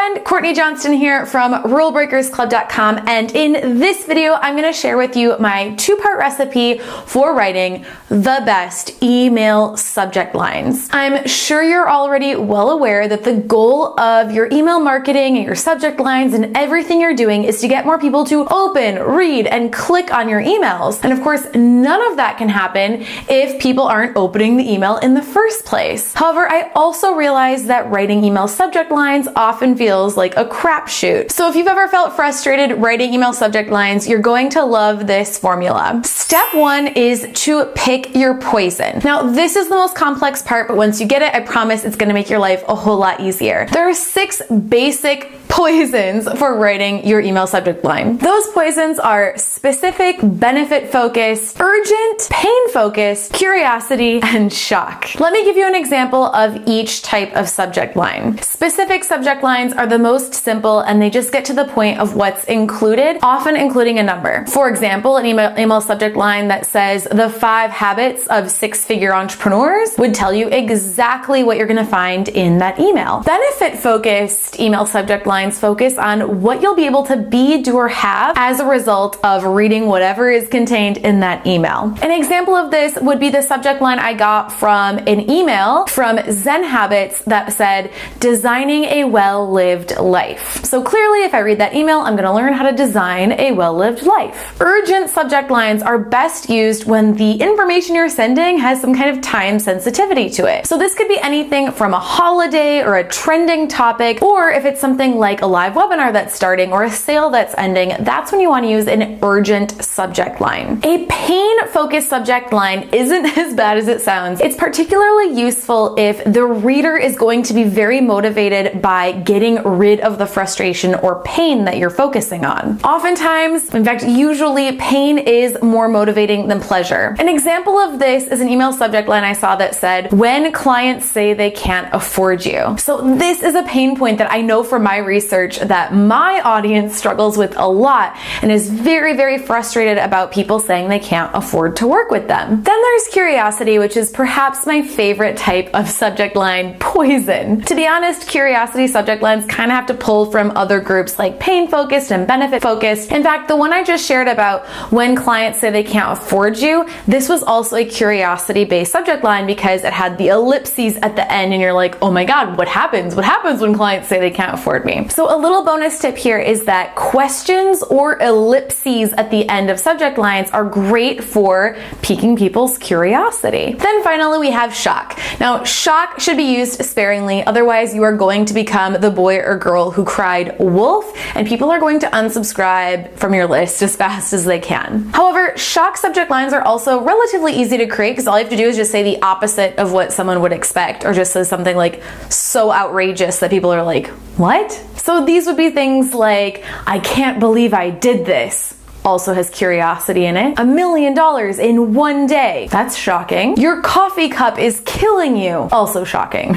friend, Courtney Johnston here from rulebreakersclub.com, and in this video I'm going to share with you my two-part recipe for writing the best email subject lines. I'm sure you're already well aware that the goal of your email marketing and your subject lines and everything you're doing is to get more people to open, read, and click on your emails. And of course, none of that can happen if people aren't opening the email in the first place. However, I also realize that writing email subject lines often feels like a crapshoot. So if you've ever felt frustrated writing email subject lines, you're going to love this formula. Step one is to pick your poison. Now, this is the most complex part, but once you get it, I promise it's gonna make your life a whole lot easier. There are 6 basic poisons for writing your email subject line. Those poisons are specific, benefit-focused, urgent, pain-focused, curiosity, and shock. Let me give you an example of each type of subject line. Specific subject lines are the most simple and they just get to the point of what's included, often including a number. For example, an email subject line that says the 5 habits of 6-figure entrepreneurs would tell you exactly what you're gonna find in that email. Benefit-focused email subject lines focus on what you'll be able to be, do, or have as a result of reading whatever is contained in that email. An example of this would be the subject line I got from an email from Zen Habits that said, designing a well-lived life. So clearly, if I read that email, I'm gonna learn how to design a well-lived life. Urgent subject lines are best used when the information you're sending has some kind of time sensitivity to it. So this could be anything from a holiday or a trending topic, or if it's something like a live webinar that's starting or a sale that's ending, that's when you want to use an urgent subject line. A pain-focused subject line isn't as bad as it sounds. It's particularly useful if the reader is going to be very motivated by getting rid of the frustration or pain that you're focusing on. Oftentimes, in fact, usually pain is more motivating than pleasure. An example of this is an email subject line I saw that said, when clients say they can't afford you. So this is a pain point that I know from my research that my audience struggles with a lot and is very, very frustrated about people saying they can't afford to work with them. Then there's curiosity, which is perhaps my favorite type of subject line poison. To be honest, curiosity subject lines kind of have to pull from other groups like pain-focused and benefit-focused. In fact, the one I just shared about when clients say they can't afford you, this was also a curiosity-based subject line because it had the ellipses at the end and you're like, oh my God, what happens? What happens when clients say they can't afford me? So a little bonus tip here is that questions or ellipses at the end of subject lines are great for piquing people's curiosity. Then finally, we have shock. Now, shock should be used sparingly, otherwise you are going to become the boy or girl who cried wolf, and people are going to unsubscribe from your list as fast as they can. However, shock subject lines are also relatively easy to create because all you have to do is just say the opposite of what someone would expect, or just say something like so outrageous that people are like, what? So these would be things like, I can't believe I did this. Also has curiosity in it. $1 million in one day. That's shocking. Your coffee cup is killing you. Also shocking.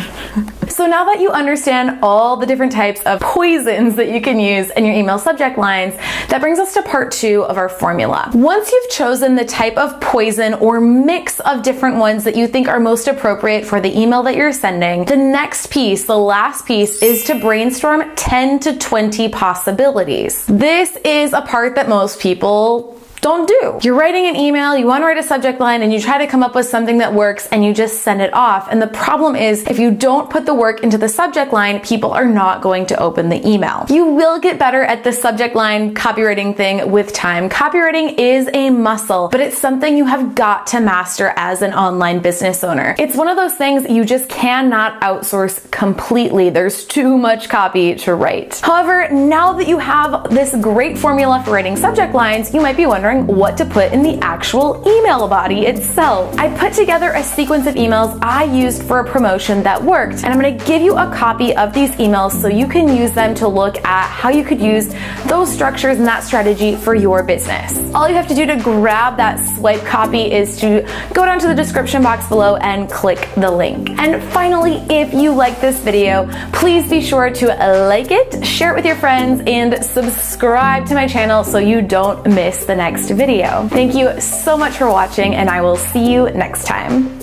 So now that you understand all the different types of poisons that you can use in your email subject lines, that brings us to part 2 of our formula. Once you've chosen the type of poison or mix of different ones that you think are most appropriate for the email that you're sending, the next piece, the last piece, is to brainstorm 10 to 20 possibilities. This is a part that most people don't do. You're writing an email, you want to write a subject line, and you try to come up with something that works and you just send it off. And the problem is, if you don't put the work into the subject line, people are not going to open the email. You will get better at the subject line copywriting thing with time. Copywriting is a muscle, but it's something you have got to master as an online business owner. It's one of those things you just cannot outsource completely. There's too much copy to write. However, now that you have this great formula for writing subject lines, you might be wondering what to put in the actual email body itself. I put together a sequence of emails I used for a promotion that worked, and I'm going to give you a copy of these emails so you can use them to look at how you could use those structures and that strategy for your business. All you have to do to grab that swipe copy is to go down to the description box below and click the link. And finally, if you like this video, please be sure to like it, share it with your friends, and subscribe to my channel so you don't miss the next video. Thank you so much for watching, and I will see you next time.